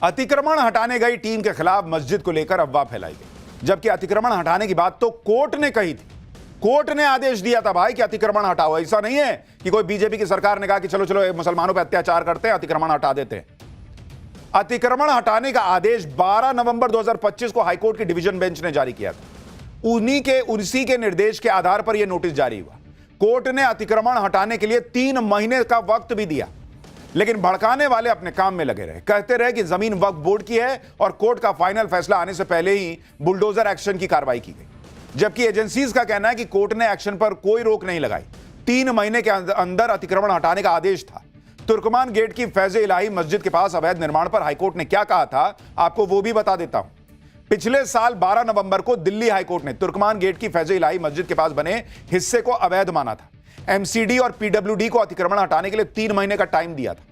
अतिक्रमण हटाने गई टीम के खिलाफ मस्जिद को लेकर अफवाह फैलाई गई, जबकि अतिक्रमण हटाने की बात तो कोर्ट ने कही थी। कोर्ट ने आदेश दिया था भाई कि अतिक्रमण हटाओ। ऐसा नहीं है कि कोई बीजेपी की सरकार ने कहा कि चलो चलो मुसलमानों पर अत्याचार करते हैं, अतिक्रमण हटा देते हैं। अतिक्रमण हटाने का आदेश 12 नवंबर 2025 को हाईकोर्ट की डिवीजन बेंच ने जारी किया था। उसी के निर्देश के आधार पर यह नोटिस जारी हुआ। कोर्ट ने अतिक्रमण हटाने के लिए 3 महीने का वक्त भी दिया, लेकिन भड़काने वाले अपने काम में लगे रहे। कहते रहे कि जमीन वक्फ बोर्ड की है और कोर्ट का फाइनल फैसला आने से पहले ही बुलडोजर एक्शन की कार्रवाई की गई, जबकि एजेंसीज का कहना है कि कोर्ट ने एक्शन पर कोई रोक नहीं लगाई। 3 महीने के अंदर अतिक्रमण हटाने का आदेश था। तुर्कमान गेट की फैज़े इलाही मस्जिद के पास अवैध निर्माण पर हाईकोर्ट ने क्या कहा था, आपको वो भी बता देता हूं। पिछले साल 12 नवंबर को दिल्ली हाईकोर्ट ने तुर्कमान गेट की फैज़े इलाही मस्जिद के पास बने हिस्से को अवैध माना था। एमसीडी और पीडब्ल्यूडी को अतिक्रमण हटाने के लिए 3 महीने का टाइम दिया था।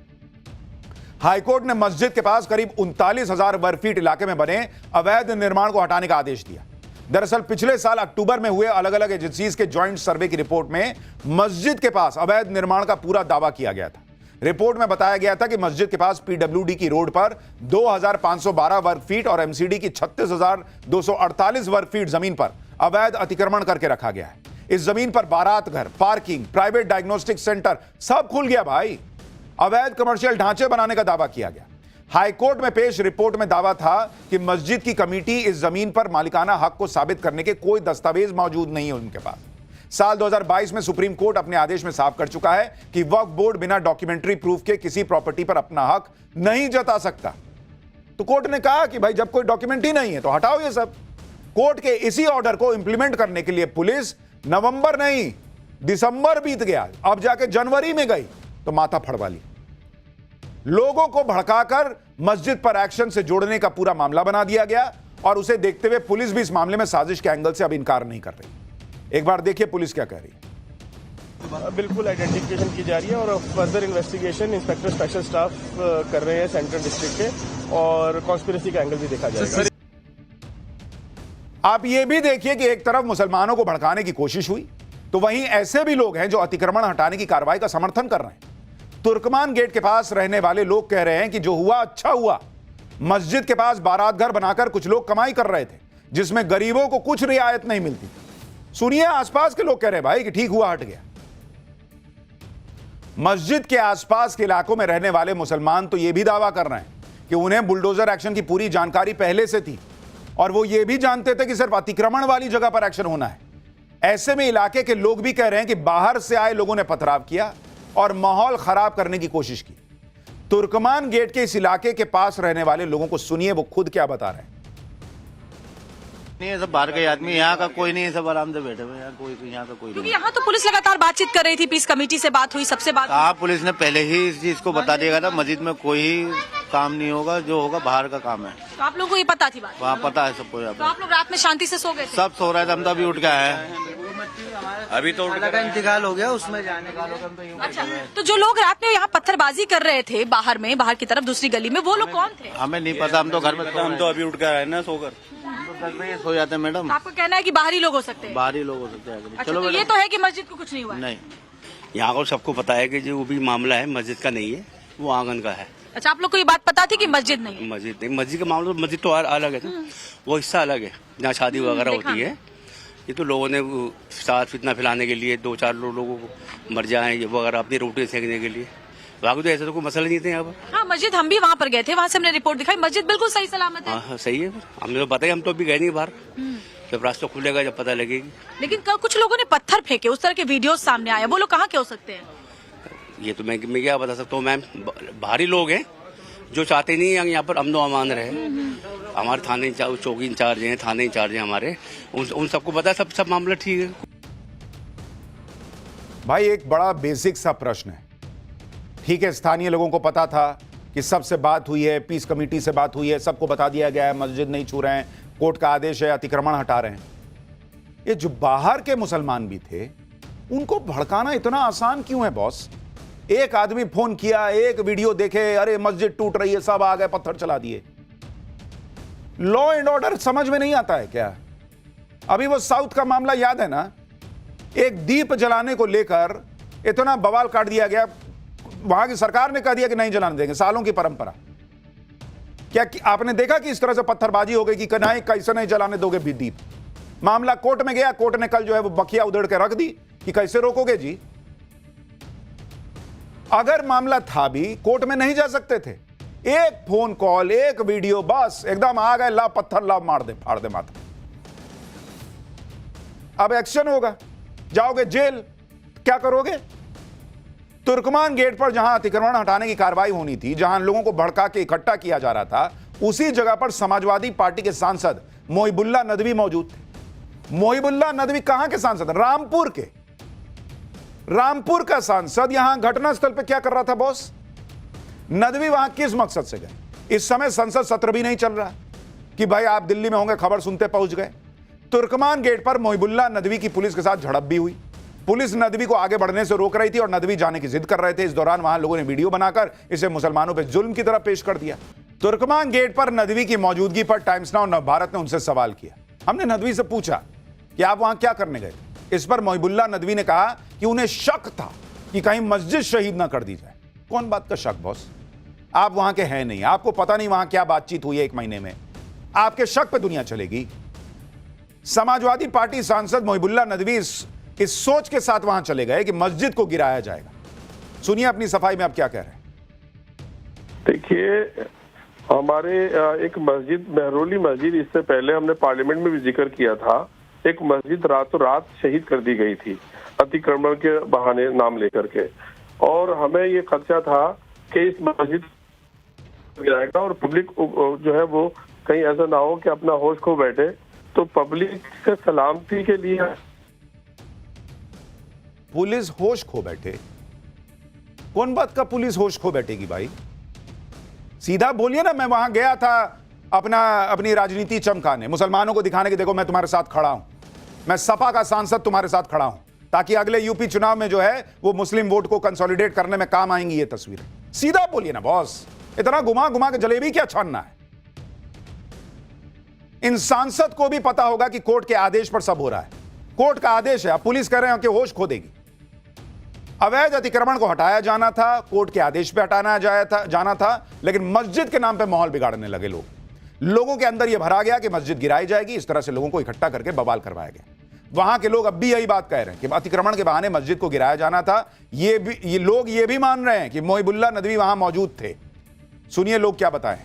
हाईकोर्ट ने मस्जिद के पास करीब 39,000 वर्ग फीट इलाके में बने अवैध निर्माण को हटाने का आदेश दिया। दरअसल पिछले साल अक्टूबर में हुए अलग अलग एजेंसीज के ज्वाइंट सर्वे की रिपोर्ट में मस्जिद के पास अवैध निर्माण का पूरा दावा किया गया था। रिपोर्ट में बताया गया था कि मस्जिद के पास पीडब्ल्यूडी की रोड पर 2,512 वर्ग फीट और एमसीडी की 36,248 वर्ग फीट जमीन पर अवैध अतिक्रमण करके रखा गया है। इस जमीन पर बारात घर, पार्किंग, प्राइवेट डायग्नोस्टिक सेंटर सब खुल गया भाई। अवैध कमर्शियल ढांचे बनाने का दावा किया गया। हाईकोर्ट में पेश रिपोर्ट में दावा था कि मस्जिद की कमेटी इस जमीन पर मालिकाना हक को साबित करने के कोई दस्तावेज मौजूद नहीं है उनके पास। साल 2022 में सुप्रीम कोर्ट अपने आदेश में साफ कर चुका है कि वक्फ बोर्ड बिना डॉक्यूमेंट्री प्रूफ के किसी प्रॉपर्टी पर अपना हक नहीं जता सकता। तो कोर्ट ने कहा कि भाई जब कोई डॉक्यूमेंट ही नहीं है तो हटाओ ये सब। कोर्ट के इसी ऑर्डर को इंप्लीमेंट करने के लिए पुलिस नवंबर नहीं दिसंबर बीत गया, अब जाके जनवरी में गई तो माथा फड़वा ली। लोगों को भड़काकर मस्जिद पर एक्शन से जोड़ने का पूरा मामला बना दिया गया और उसे देखते हुए पुलिस भी इस मामले में साजिश के एंगल से अब इनकार नहीं कर रही। एक बार देखिए पुलिस क्या कह रही है। बिल्कुल आइडेंटिफिकेशन की जा रही है और further investigation inspector special staff कर रहे हैं सेंट्रल डिस्ट्रिक्ट के, और कॉन्स्पिरेसी का एंगल भी देखा जाएगा। आप ये भी देखिए कि एक तरफ मुसलमानों को भड़काने की कोशिश हुई तो वहीं ऐसे भी लोग हैं जो अतिक्रमण हटाने की कार्रवाई का समर्थन कर रहे हैं। तुर्कमान गेट के पास रहने वाले लोग कह रहे हैं कि जो हुआ अच्छा हुआ। मस्जिद के पास बारात घर बनाकर कुछ लोग कमाई कर रहे थे जिसमें गरीबों को कुछ रियायत नहीं मिलती। सुनिए आसपास के लोग कह रहे हैं भाई कि ठीक हुआ, हट गया। मस्जिद के आसपास के इलाकों में रहने वाले मुसलमान तो यह भी दावा कर रहे हैं कि उन्हें बुलडोजर एक्शन की पूरी जानकारी पहले से थी और वो ये भी जानते थे कि सिर्फ अतिक्रमण वाली जगह पर एक्शन होना है। ऐसे में इलाके के लोग भी कह रहे हैं कि बाहर से आए लोगों ने पथराव किया और माहौल खराब करने की कोशिश की। तुर्कमान गेट के इस इलाके के पास रहने वाले लोगों को सुनिए वो खुद क्या बता रहे हैं। नहीं है, सब बाहर के आदमी, यहाँ का कोई नहीं है, सब आराम से बैठे हुए हैं। कोई यहाँ का कोई क्योंकि नहीं। यहाँ तो पुलिस लगातार बातचीत कर रही थी, पीस कमेटी से बात हुई, सबसे बात हुई। पुलिस ने पहले ही इस चीज को बता दिया था, मस्जिद में कोई काम नहीं होगा, जो होगा बाहर का काम है। तो आप लोगों को ये पता थी बात? वहाँ पता है सबको। तो आप लोग रात में शांति से सो गए थे? सब सो रहे थे, हम तो अभी उठ गए हैं। अभी तो का इंतकाल हो गया, उसमें जाने का। अच्छा, तो जो लोग रात में यहाँ पत्थरबाजी कर रहे थे बाहर में, बाहर की तरफ दूसरी गली में, वो लोग कौन थे? हमें नहीं पता, हम तो घर में, हम तो अभी उठ कर आए ना सोकर। घर में सो जाते हैं मैडम। आपका कहना है कि बाहरी लोग हो सकते हैं? बाहरी लोग हो सकते हैं। अच्छा, चलो तो ये तो है कि मस्जिद को कुछ नहीं हुआ? नहीं, यहाँ को सबको पता है कि जो भी मामला है मस्जिद का नहीं है, वो आंगन का है। अच्छा, आप लोग को ये बात पता थी कि मस्जिद नहीं है? मस्जिद नहीं, मस्जिद का मामला, मस्जिद तो अलग है ना, वो हिस्सा अलग है जहाँ शादी वगैरह होती है। ये तो लोगों ने साथ फितना फैलाने के लिए 2-4 लोगों को मर जाए वगैरह अपनी रोटी सेकने के लिए। बाकी तो ऐसे तो कोई मसला नहीं थे यहाँ पर। हाँ, मस्जिद हम भी वहाँ पर गए थे, वहाँ से हमने रिपोर्ट दिखाई, मस्जिद बिल्कुल सही सलामत है। हाँ सही है, हमने तो बताया, हम तो अभी गए नहीं बाहर। जब रास्ता खुलेगा जब पता लगेगी। लेकिन कुछ लोगों ने पत्थर फेंके, उस तरह के वीडियोस सामने आए, वो लोग कहाँ के हो सकते हैं? ये तो मैं क्या बता सकता हूँ मैम, बाहरी लोग हैं जो चाहते नहीं है यहाँ पर अमन व अमान रहे। हमारे थाने चौकी इंचार्ज हैं, थाने इंचार्ज हैं हमारे, उन सबको पता है, सब मामला ठीक है। भाई एक बड़ा बेसिक सा प्रश्न है। ठीक है, स्थानीय लोगों को पता था कि सबसे बात हुई है, पीस कमेटी से बात हुई है, सबको बता दिया गया है, मस्जिद नहीं छू रहे हैं, कोर्ट का आदेश है, अतिक्रमण हटा रहे हैं। ये जो बाहर के मुसलमान भी थे उनको भड़काना इतना आसान क्यों है बॉस? एक आदमी फोन किया, एक वीडियो देखे, अरे मस्जिद टूट रही है, सब आ गए पत्थर चला दिए। लॉ एंड ऑर्डर समझ में नहीं आता है क्या? अभी वो साउथ का मामला याद है ना, एक दीप जलाने को लेकर इतना बवाल काट दिया गया, वहां की सरकार ने कह दिया कि नहीं जलाने देंगे, सालों की परंपरा। क्या आपने देखा कि इस तरह से पत्थरबाजी हो गई कि नहीं कैसे नहीं जलाने दोगे भी दीप? मामला कोर्ट में गया, कोर्ट ने कल जो है वो बखिया उधेड़ के रख दी कि कैसे रोकोगे जी। अगर मामला था भी कोर्ट में नहीं जा सकते थे। एक फोन कॉल, एक वीडियो, बस एकदम आ गए, ला पत्थर ला, मार दे, फाड़ दे माथा। अब एक्शन होगा, जाओगे जेल, क्या करोगे? तुर्कमान गेट पर जहां अतिक्रमण हटाने की कार्रवाई होनी थी, जहां लोगों को भड़का के इकट्ठा किया जा रहा था, उसी जगह पर समाजवादी पार्टी के सांसद मोहिबुल्लाह नदवी मौजूद थे। मोहिबुल्लाह नदवी कहां के सांसद? रामपुर के। रामपुर का सांसद यहां घटनास्थल पर क्या कर रहा था बॉस? नदवी वहां किस मकसद से गए? इस समय संसद सत्र भी नहीं चल रहा कि भाई आप दिल्ली में होंगे, खबर सुनते पहुंच गए। तुर्कमान गेट पर मोहिबुल्लाह नदवी की पुलिस के साथ झड़प भी हुई। पुलिस नदवी को आगे बढ़ने से रोक रही थी और नदवी जाने की जिद कर रहे थे। इस दौरान वहां लोगों ने वीडियो बनाकर इसे मुसलमानों पर जुल्म की तरह पेश कर दिया। तुर्कमान गेट पर नदवी की मौजूदगी पर टाइम्स नाउ नवभारत ने उनसे सवाल किया। हमने नदवी से पूछा कि आप वहां क्या करने गए? इस पर मोहिबुल्लाह नदवी ने कहा कि उन्हें शक था कि कहीं मस्जिद शहीद ना कर दी जाए। कौन बात का शक बॉस? आप वहां के हैं नहीं, आपको पता नहीं वहां क्या बातचीत हुई है 1 महीने में। आपके शक पे दुनिया चलेगी? समाजवादी पार्टी सांसद मोहिबुल्लाह नदवी इस सोच के साथ वहां चले गए कि मस्जिद को गिराया जाएगा। सुनिए अपनी सफाई में आप क्या कह रहे हैं। देखिए, हमारे एक मस्जिद, महरौली मस्जिद, इससे पहले हमने पार्लियामेंट में भी जिक्र किया था। एक मस्जिद रातों रात शहीद कर दी गई थी अतिक्रमण के बहाने नाम लेकर के, और हमें ये खदशा था कि इस मस्जिद गिराएगा और पब्लिक जो है वो कहीं ऐसा ना हो कि अपना होश खो बैठे। तो पब्लिक से सलामती के लिए पुलिस होश खो बैठे? कौन बात का पुलिस होश खो बैठेगी भाई? सीधा बोलिए ना। मैं वहां गया था अपनी राजनीति चमकाने, मुसलमानों को दिखाने की देखो मैं तुम्हारे साथ खड़ा हूं, मैं सपा का सांसद तुम्हारे साथ खड़ा हूं, ताकि अगले यूपी चुनाव में जो है वो मुस्लिम वोट को कंसोलिडेट करने में काम आएंगी ये तस्वीरें। सीधा बोलिए ना बॉस, इतना घुमा घुमा के जलेबी क्या छानना है? इन सांसद को भी पता होगा कि कोर्ट के आदेश पर सब हो रहा है। कोर्ट का आदेश है, अब पुलिस कह रहे हैं कि होश खो देगी। अवैध अतिक्रमण को हटाया जाना था, कोर्ट के आदेश पे हटाना जाना था, लेकिन मस्जिद के नाम पे माहौल बिगाड़ने लगे लोगों के अंदर यह भरा गया कि मस्जिद गिराई जाएगी। इस तरह से लोगों को इकट्ठा करके बवाल करवाया गया। वहां के लोग अब भी यही बात कह रहे हैं कि अतिक्रमण के बहाने मस्जिद को गिराया जाना था। ये लोग ये भी मान रहे हैं कि मोहिबुल्लाह नदवी वहां मौजूद थे। सुनिए लोग क्या बताएं।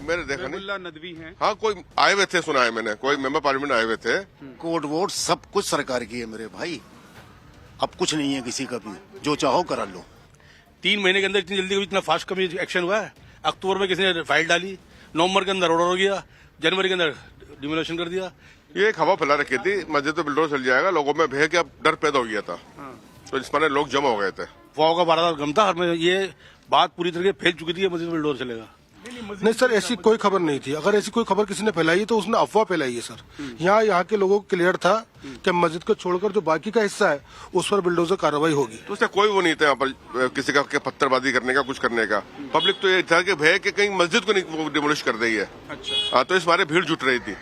मैंने देखा नहीं, नदवी हैं। हाँ, कोई आए हुए थे, सुना है मैंने, कोई मेंबर पार्लियामेंट आए हुए थे। कोर्ट वोट सब कुछ सरकार की है मेरे भाई, अब कुछ नहीं है किसी का भी, जो चाहो करा लो। 3 महीने के अंदर इतनी जल्दी इतना फास्ट कभी एक्शन हुआ है? अक्टूबर में किसी ने फाइल डाली, नवंबर के अंदर ऑर्डर हो गया, जनवरी के अंदर डिमोलिशन कर दिया। ये एक हवा फैला रखी थी, मस्जिद तो बिल्डर चल जाएगा, लोगों में भय के अब डर पैदा हो गया था, तो इस पर लोग जमा हो गए थे। फौज का 12 गम था, ये बात पूरी तरह फैल चुकी थी, मस्जिद बिल्डर चलेगा। नहीं सर, ऐसी कोई खबर नहीं थी। अगर ऐसी कोई खबर किसी ने फैलाई है तो उसने अफवाह फैलाई है सर। यहाँ के लोगों को क्लियर था कि मस्जिद को छोड़कर जो बाकी का हिस्सा है उस पर बिल्डोजर कार्रवाई होगी। तो उससे कोई वो नहीं था यहाँ पर किसी का पत्थरबाजी करने का, कुछ करने का। पब्लिक तो ये था कि भय कि कहीं मस्जिद को नहीं डिमोलिश कर दी है। अच्छा। तो इस बारे भीड़ जुट रही थी।